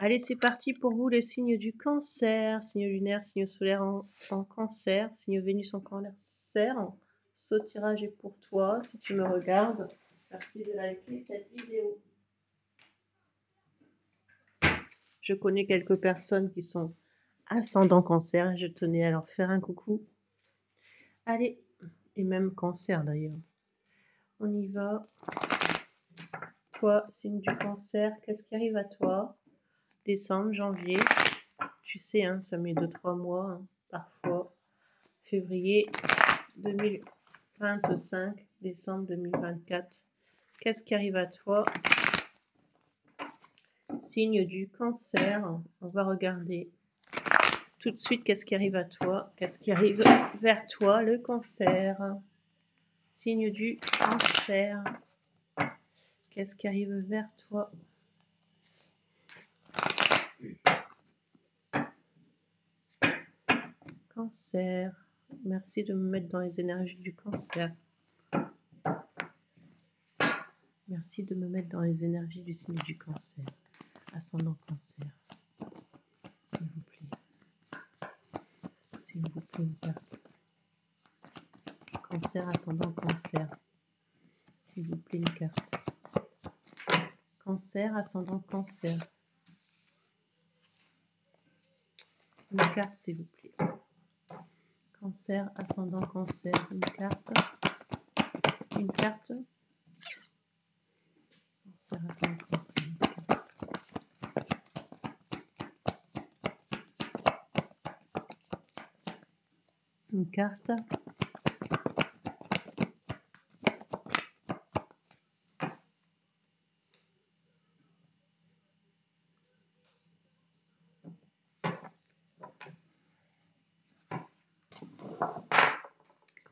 Allez, c'est parti pour vous, les signes du cancer, signe lunaire, signe solaire en cancer, signe Vénus en cancer. Ce tirage est pour toi, si tu me regardes. Merci de liker cette vidéo. Je connais quelques personnes qui sont ascendant cancer et je tenais à leur faire un coucou. Allez, et même cancer d'ailleurs. On y va. Toi, signe du cancer, qu'est-ce qui arrive à toi? Décembre, janvier. Tu sais, hein, ça met 2-3 mois, hein, parfois. Février 2025, décembre 2024. Qu'est-ce qui arrive à toi? Signe du cancer. On va regarder tout de suite qu'est-ce qui arrive à toi. Qu'est-ce qui arrive vers toi, le cancer? Signe du cancer. Qu'est-ce qui arrive vers toi? Cancer. Merci de me mettre dans les énergies du cancer. Merci de me mettre dans les énergies du signe du cancer. Ascendant cancer. S'il vous plaît. S'il vous plaît, une carte. Cancer, ascendant cancer. S'il vous plaît, une carte. Cancer, ascendant cancer. Une carte, s'il vous plaît. Cancer, ascendant cancer. Une carte. Une carte. Cancer, ascendant cancer. Une carte. Une carte.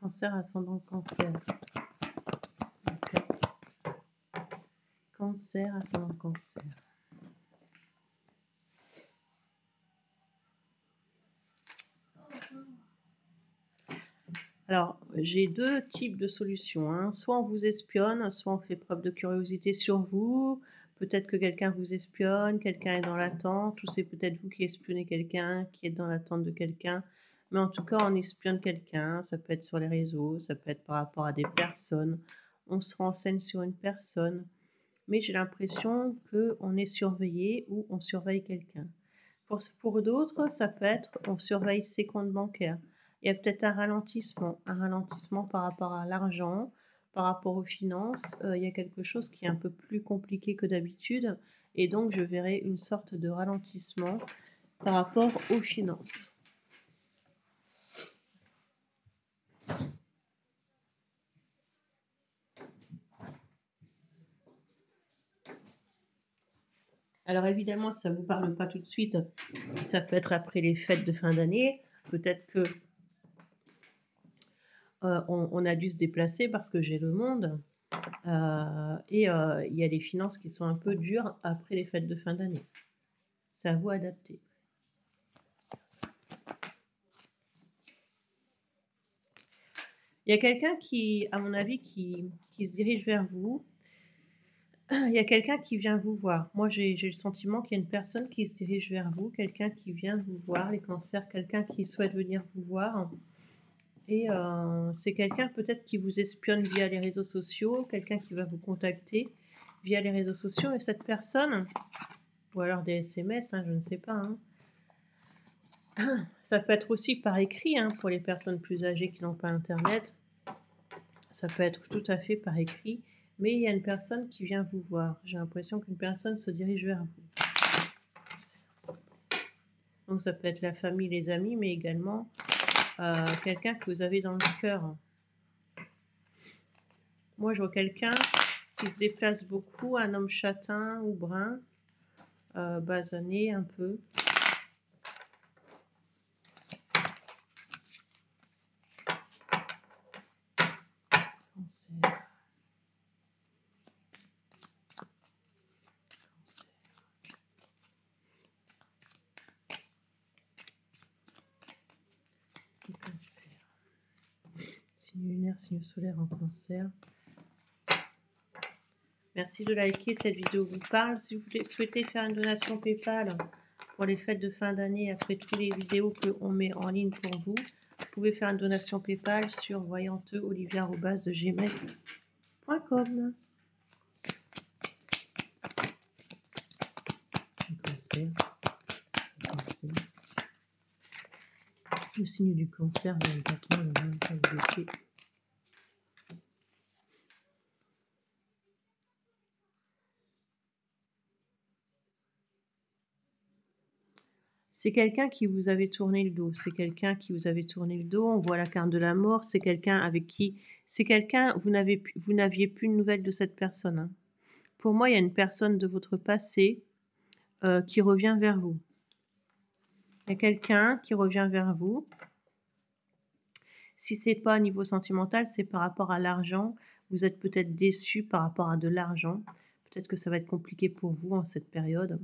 Cancer, ascendant cancer. Une carte. Cancer, ascendant cancer. Alors, j'ai deux types de solutions, hein. Soit on vous espionne, soit on fait preuve de curiosité sur vous. Peut-être que quelqu'un vous espionne, quelqu'un est dans l'attente, ou c'est peut-être vous qui espionnez quelqu'un, qui êtes dans l'attente de quelqu'un. Mais en tout cas, on espionne quelqu'un. Ça peut être sur les réseaux, ça peut être par rapport à des personnes. On se renseigne sur une personne. Mais j'ai l'impression qu'on est surveillé ou on surveille quelqu'un. Pour d'autres, ça peut être on surveille ses comptes bancaires. Il y a peut-être un ralentissement par rapport à l'argent, par rapport aux finances. Il y a quelque chose qui est un peu plus compliqué que d'habitude et donc je verrai une sorte de ralentissement par rapport aux finances. Alors évidemment, ça ne vous parle pas tout de suite. Ça peut être après les fêtes de fin d'année. Peut-être que on a dû se déplacer parce que j'ai le monde. Il y a les finances qui sont un peu dures après les fêtes de fin d'année. C'est à vous d'adapter. Il y a quelqu'un qui, à mon avis, qui se dirige vers vous. Il y a quelqu'un qui vient vous voir. Moi, j'ai le sentiment qu'il y a une personne qui se dirige vers vous, quelqu'un qui vient vous voir, les cancers, quelqu'un qui souhaite venir vous voir. Et c'est quelqu'un peut-être qui vous espionne via les réseaux sociaux, quelqu'un qui va vous contacter via les réseaux sociaux. Et cette personne, ou alors des SMS, hein, je ne sais pas. Hein. Ça peut être aussi par écrit, hein, pour les personnes plus âgées qui n'ont pas Internet. Ça peut être tout à fait par écrit. Mais il y a une personne qui vient vous voir. J'ai l'impression qu'une personne se dirige vers vous. Donc ça peut être la famille, les amis, mais également quelqu'un que vous avez dans le cœur. Moi, je vois quelqu'un qui se déplace beaucoup, un homme châtain ou brun, basané un peu. Cancer. Cancer. Signe lunaire, signe solaire en cancer. Merci de liker, cette vidéo vous parle. Si vous souhaitez faire une donation PayPal pour les fêtes de fin d'année, après toutes les vidéos qu'on met en ligne pour vous, vous pouvez faire une donation PayPal sur voyanteolivia@gmail.com. Le signe du cancer, 24 mois, le 24 d'été. C'est quelqu'un qui vous avait tourné le dos. C'est quelqu'un qui vous avait tourné le dos. On voit la carte de la mort. C'est quelqu'un avec qui... C'est quelqu'un... Vous n'aviez plus de nouvelles de cette personne. Hein. Pour moi, il y a une personne de votre passé qui revient vers vous. Il y a quelqu'un qui revient vers vous. Si c'est pas au niveau sentimental, c'est par rapport à l'argent. Vous êtes peut-être déçu par rapport à de l'argent. Peut-être que ça va être compliqué pour vous en cette période.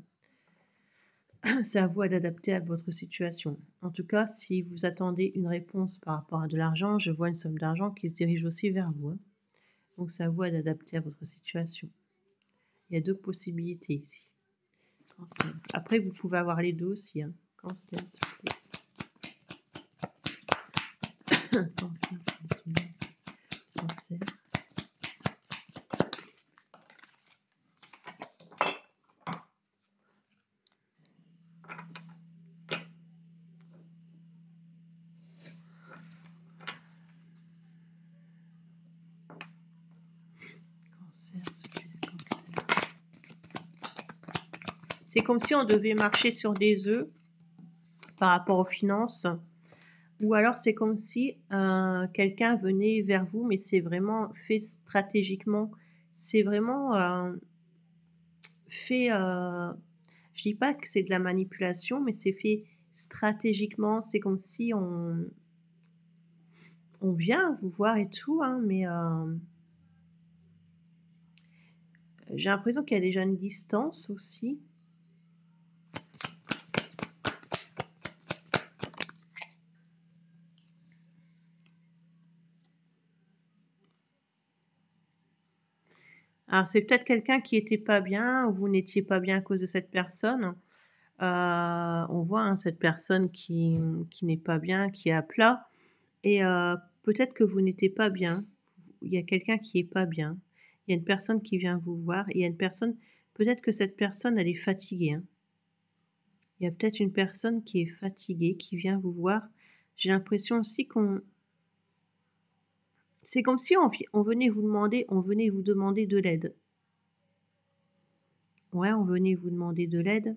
C'est à vous d'adapter à votre situation. En tout cas, si vous attendez une réponse par rapport à de l'argent, je vois une somme d'argent qui se dirige aussi vers vous. Hein. Donc c'est à vous d'adapter à votre situation. Il y a deux possibilités ici. Cancer. Après, vous pouvez avoir les deux aussi. Hein. Cancer, s'il vous plaît. Cancer, cancer. C'est comme si on devait marcher sur des œufs par rapport aux finances. Ou alors c'est comme si quelqu'un venait vers vous, mais c'est vraiment fait stratégiquement. C'est vraiment fait... je dis pas que c'est de la manipulation, mais c'est fait stratégiquement. C'est comme si on vient vous voir et tout, hein, mais j'ai l'impression qu'il y a déjà une distance aussi. Alors c'est peut-être quelqu'un qui était pas bien, ou vous n'étiez pas bien à cause de cette personne. On voit hein, cette personne qui n'est pas bien, qui est à plat. Et peut-être que vous n'étiez pas bien. Il y a quelqu'un qui est pas bien. Il y a une personne qui vient vous voir. Il y a une personne, peut-être que cette personne, elle est fatiguée. Hein. Il y a peut-être une personne qui est fatiguée, qui vient vous voir. J'ai l'impression aussi qu'on... C'est comme si on venait vous demander de l'aide. Ouais, on venait vous demander de l'aide.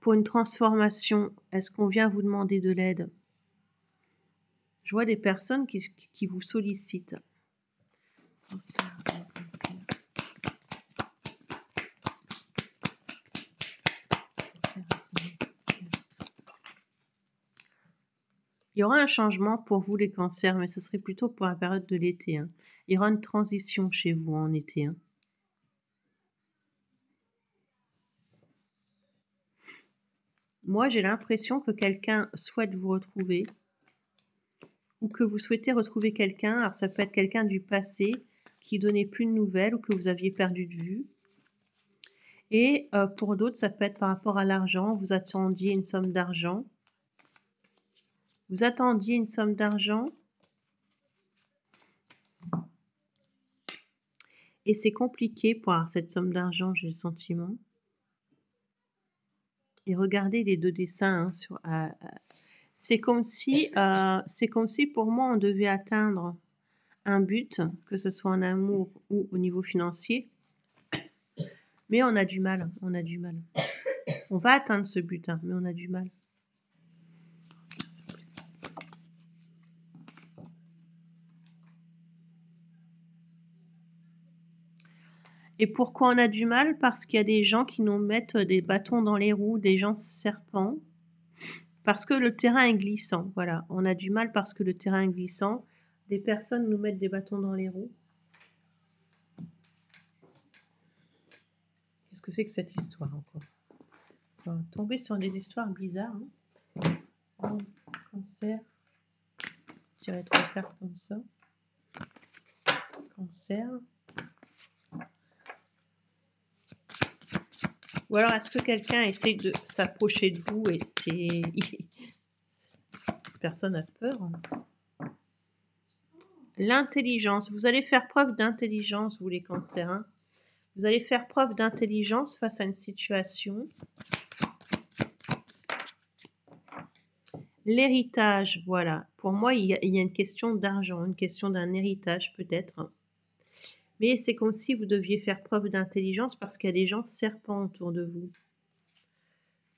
Pour une transformation, est-ce qu'on vient vous demander de l'aide? Je vois des personnes qui vous sollicitent. Cancer, cancer. Il y aura un changement pour vous les cancers, mais ce serait plutôt pour la période de l'été. Hein. Il y aura une transition chez vous en été. Hein. Moi, j'ai l'impression que quelqu'un souhaite vous retrouver ou que vous souhaitez retrouver quelqu'un. Alors, ça peut être quelqu'un du passé qui donnait plus de nouvelles ou que vous aviez perdu de vue. Et pour d'autres, ça peut être par rapport à l'argent. Vous attendiez une somme d'argent. Vous attendiez une somme d'argent. Et c'est compliqué pour avoir cette somme d'argent, j'ai le sentiment. Et regardez les deux dessins. Hein, c'est comme si pour moi, on devait atteindre un but, que ce soit en amour ou au niveau financier. Mais on a du mal, on a du mal. On va atteindre ce but, hein, mais on a du mal. Et pourquoi on a du mal? Parce qu'il y a des gens qui nous mettent des bâtons dans les roues, des gens serpents. Parce que le terrain est glissant, voilà. On a du mal parce que le terrain est glissant. Des personnes nous mettent des bâtons dans les roues. Qu'est-ce que c'est que cette histoire encore? On va tomber sur des histoires bizarres. Hein. Cancer. Je dirais 3 cartes comme ça. Cancer. Ou alors, est-ce que quelqu'un essaie de s'approcher de vous et c'est... Cette personne a peur. L'intelligence. Vous allez faire preuve d'intelligence, vous les cancers. Hein. Vous allez faire preuve d'intelligence face à une situation. L'héritage, voilà. Pour moi, il y a une question d'argent, une question d'un héritage peut-être. Mais c'est comme si vous deviez faire preuve d'intelligence parce qu'il y a des gens serpents autour de vous.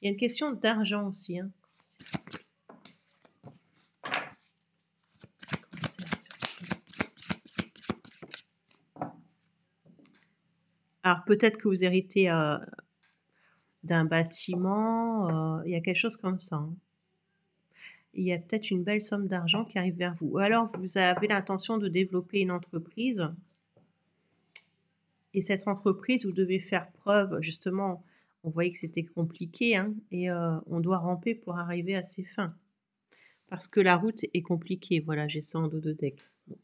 Il y a une question d'argent aussi. Hein. Alors peut-être que vous héritez d'un bâtiment, il y a quelque chose comme ça. Hein. Il y a peut-être une belle somme d'argent qui arrive vers vous. Ou alors vous avez l'intention de développer une entreprise. Et cette entreprise, vous devez faire preuve, justement, on voyait que c'était compliqué, hein, et on doit ramper pour arriver à ses fins. Parce que la route est compliquée. Voilà, j'ai ça en dos de deck. Bon.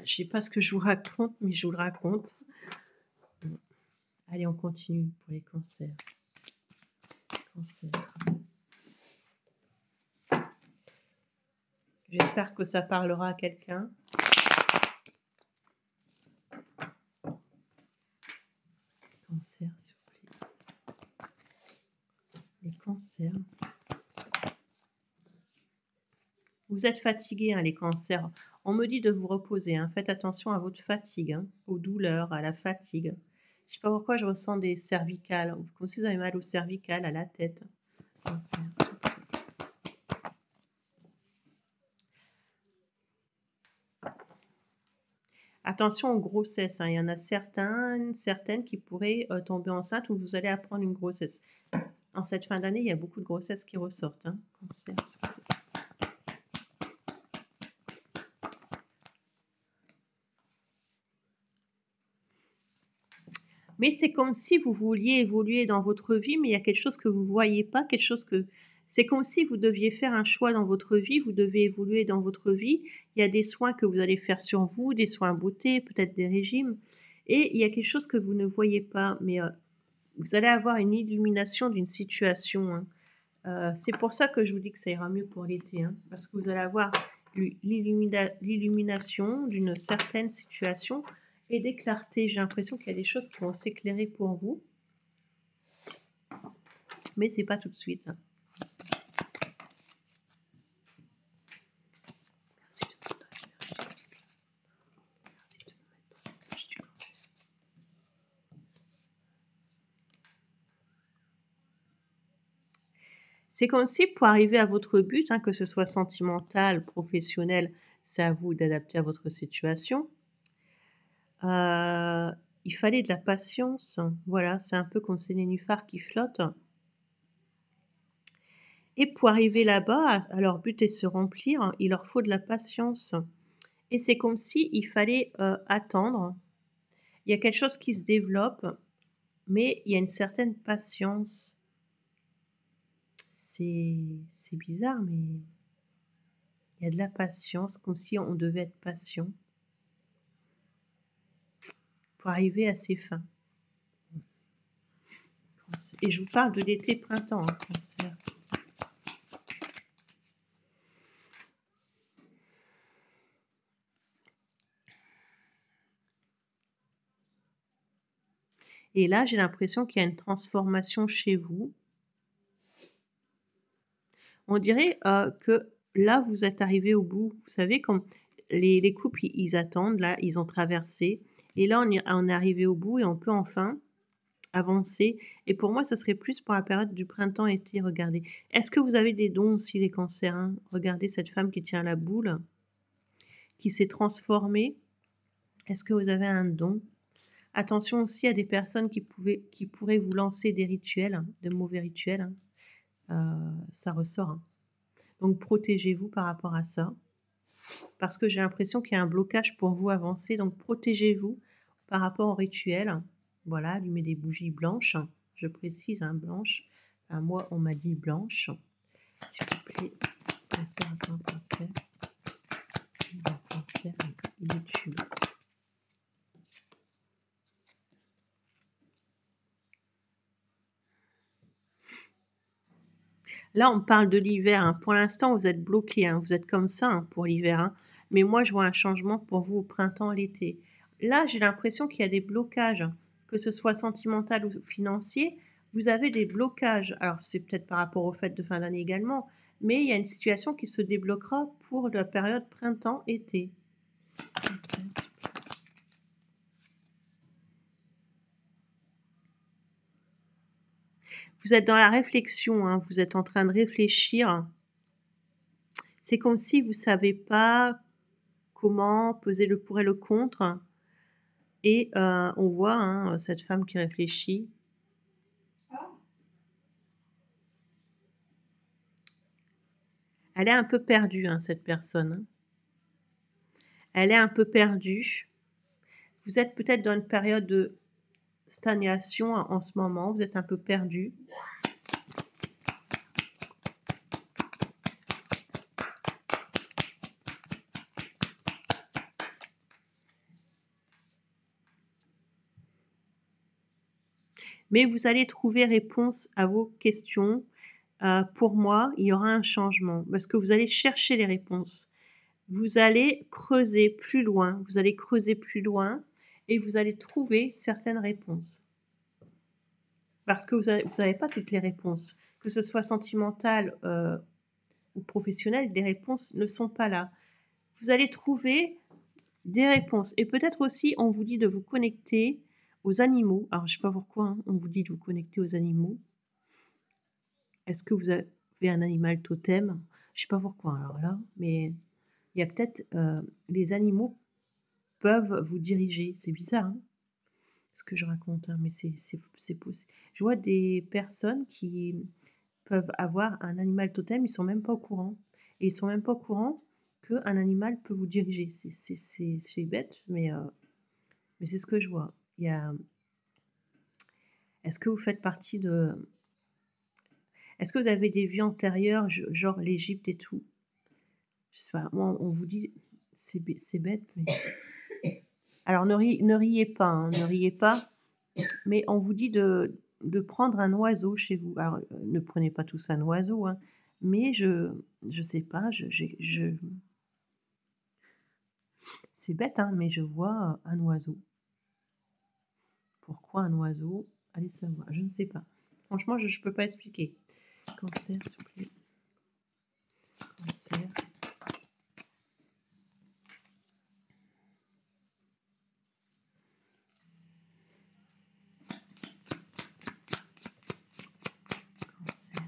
Je sais pas ce que je vous raconte, mais je vous le raconte. Bon. Allez, on continue pour les cancers. Cancer. J'espère que ça parlera à quelqu'un. Cancer, s'il vous plaît. Les cancers. Vous êtes fatigué, hein, les cancers. On me dit de vous reposer. Hein. Faites attention à votre fatigue, hein, aux douleurs, à la fatigue. Je ne sais pas pourquoi je ressens des cervicales, comme si vous avez mal aux cervicales, à la tête. Cancer, s'il vous plaît. Attention aux grossesses. Hein. Il y en a certaines qui pourraient tomber enceintes ou vous allez apprendre une grossesse. En cette fin d'année, il y a beaucoup de grossesses qui ressortent. Hein. Cancer, s'il vous plaît. Mais c'est comme si vous vouliez évoluer dans votre vie, mais il y a quelque chose que vous ne voyez pas, quelque chose que... C'est comme si vous deviez faire un choix dans votre vie, vous devez évoluer dans votre vie. Il y a des soins que vous allez faire sur vous, des soins beauté, peut-être des régimes. Et il y a quelque chose que vous ne voyez pas, mais vous allez avoir une illumination d'une situation. Hein. C'est pour ça que je vous dis que ça ira mieux pour l'été, hein, parce que vous allez avoir l'illumination d'une certaine situation et des clartés. J'ai l'impression qu'il y a des choses qui vont s'éclairer pour vous, mais c'est pas tout de suite. Hein. Merci de votre attention. Merci de me mettre dans cette page du cancer. C'est comme si pour arriver à votre but, hein, que ce soit sentimental, professionnel, c'est à vous d'adapter à votre situation. Il fallait de la patience. Voilà, c'est un peu comme ces nénuphars qui flottent. Et pour arriver là-bas, à leur but et se remplir, il leur faut de la patience. Et c'est comme si il fallait attendre. Il y a quelque chose qui se développe, mais il y a une certaine patience. C'est bizarre, mais il y a de la patience, comme si on devait être patient pour arriver à ses fins. Et je vous parle de l'été-printemps, hein, cancer. Et là, j'ai l'impression qu'il y a une transformation chez vous. On dirait que là, vous êtes arrivé au bout. Vous savez, comme les couples, ils attendent, là, ils ont traversé. Et là, on est arrivé au bout et on peut enfin avancer. Et pour moi, ça serait plus pour la période du printemps-été, regardez. Est-ce que vous avez des dons aussi, les cancers, hein? Regardez cette femme qui tient la boule, qui s'est transformée. Est-ce que vous avez un don? Attention aussi à des personnes qui pourraient vous lancer des rituels, hein, de mauvais rituels. Hein. Ça ressort. Hein. Donc protégez-vous par rapport à ça. Parce que j'ai l'impression qu'il y a un blocage pour vous avancer. Donc protégez-vous par rapport au rituel. Voilà, allumez des bougies blanches. Je précise, hein, blanches. Enfin, moi, on m'a dit blanche. S'il vous plaît, cancer, ascendant cancer. Cancer, YouTube. Là, on parle de l'hiver, hein. Pour l'instant, vous êtes bloqué, hein. Vous êtes comme ça, hein, pour l'hiver, hein. Mais moi, je vois un changement pour vous au printemps, l'été. Là, j'ai l'impression qu'il y a des blocages, que ce soit sentimental ou financier. Vous avez des blocages. Alors, c'est peut-être par rapport aux fêtes de fin d'année également, mais il y a une situation qui se débloquera pour la période printemps-été. Vous êtes dans la réflexion, hein. Vous êtes en train de réfléchir. C'est comme si vous ne savez pas comment peser le pour et le contre. Et on voit, hein, cette femme qui réfléchit. Elle est un peu perdue, hein, cette personne, hein. Elle est un peu perdue. Vous êtes peut-être dans une période de stagnation en ce moment. Vous êtes un peu perdu. Mais vous allez trouver réponse à vos questions. Pour moi, il y aura un changement parce que vous allez chercher les réponses. Vous allez creuser plus loin, vous allez creuser plus loin et vous allez trouver certaines réponses. Parce que vous n'avez pas toutes les réponses. Que ce soit sentimental ou professionnel, des réponses ne sont pas là. Vous allez trouver des réponses. Et peut-être aussi, on vous dit de vous connecter aux animaux. Alors, je ne sais pas pourquoi, hein, on vous dit de vous connecter aux animaux. Est-ce que vous avez un animal totem? Je ne sais pas pourquoi, alors là, mais il y a peut-être les animaux peuvent vous diriger. C'est bizarre, hein, ce que je raconte, hein, mais c'est possible. Je vois des personnes qui peuvent avoir un animal totem, ils sont même pas au courant. Et ils sont même pas au courant qu'un animal peut vous diriger. C'est bête, mais c'est ce que je vois. Il y a... Est-ce que vous faites partie de... Est-ce que vous avez des vies antérieures, genre l'Égypte et tout? Je sais pas, moi, on vous dit... C'est bête, mais... Alors, ne riez pas, hein, ne riez pas. Mais on vous dit de prendre un oiseau chez vous. Alors, ne prenez pas tous un oiseau, hein, mais je sais pas, c'est bête, hein, mais je vois un oiseau. Pourquoi un oiseau? Allez savoir, je ne sais pas. Franchement, je ne peux pas expliquer. Cancer, s'il vous plaît. Cancer. Cancer.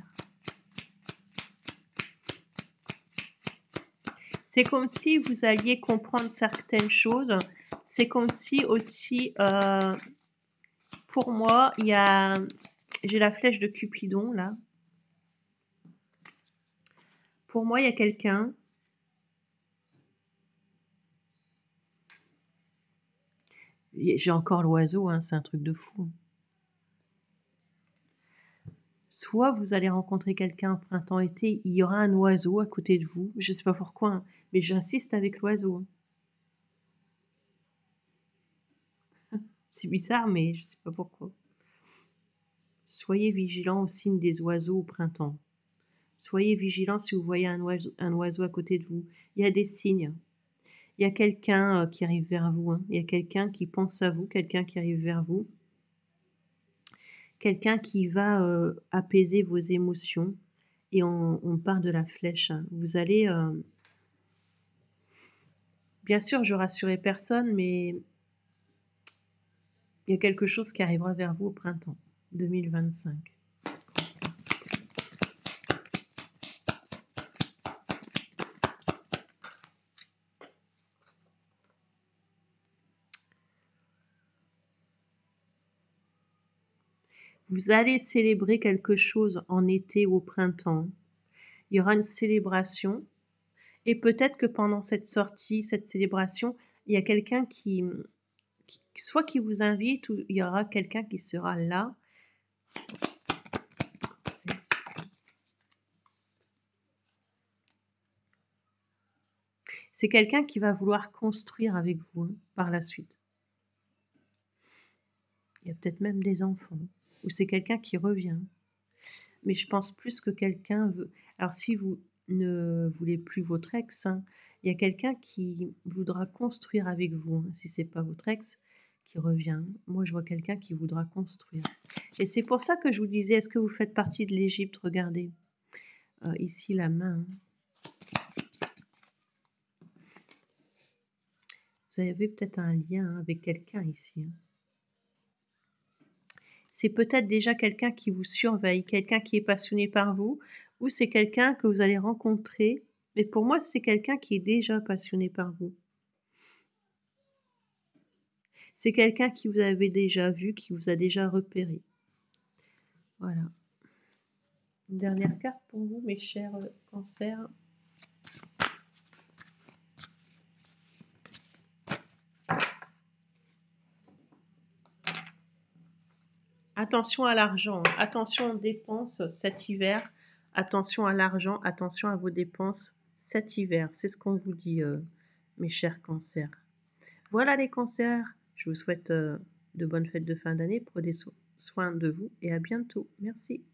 C'est comme si vous alliez comprendre certaines choses. C'est comme si aussi, pour moi, j'ai la flèche de Cupidon là. Pour moi, il y a quelqu'un. J'ai encore l'oiseau, hein, c'est un truc de fou. Soit vous allez rencontrer quelqu'un au printemps-été, il y aura un oiseau à côté de vous. Je ne sais pas pourquoi, hein, mais j'insiste avec l'oiseau. C'est bizarre, mais je ne sais pas pourquoi. Soyez vigilant au signe des oiseaux au printemps. Soyez vigilant si vous voyez un oiseau à côté de vous. Il y a des signes. Il y a quelqu'un qui arrive vers vous, hein. Il y a quelqu'un qui pense à vous, quelqu'un qui arrive vers vous. Quelqu'un qui va apaiser vos émotions. Et on part de la flèche, hein. Vous allez... bien sûr, je rassurerai personne, mais il y a quelque chose qui arrivera vers vous au printemps 2025. Vous allez célébrer quelque chose en été ou au printemps. Il y aura une célébration. Et peut-être que pendant cette sortie, cette célébration, il y a quelqu'un soit qui vous invite, ou il y aura quelqu'un qui sera là. C'est quelqu'un qui va vouloir construire avec vous, hein, par la suite. Il y a peut-être même des enfants. Ou c'est quelqu'un qui revient. mais je pense plus que quelqu'un veut alors si vous ne voulez plus votre ex, hein, il y a quelqu'un qui voudra construire avec vous, hein, si c'est pas votre ex qui revient. Moi, je vois quelqu'un qui voudra construire et c'est pour ça que je vous disais: «Est-ce que vous faites partie de l'Égypte?» Regardez, ici la main, hein. Vous avez peut-être un lien, hein, avec quelqu'un ici, hein. C'est peut-être déjà quelqu'un qui vous surveille, quelqu'un qui est passionné par vous ou c'est quelqu'un que vous allez rencontrer, mais pour moi, c'est quelqu'un qui est déjà passionné par vous. C'est quelqu'un qui vous avez déjà vu, qui vous a déjà repéré. Voilà. Une dernière carte pour vous, mes chers, cancers. Attention à l'argent, hein. Attention aux dépenses cet hiver. Attention à l'argent, attention à vos dépenses cet hiver. C'est ce qu'on vous dit, mes chers cancers. Voilà les cancers, je vous souhaite de bonnes fêtes de fin d'année. Prenez soin de vous et à bientôt. Merci.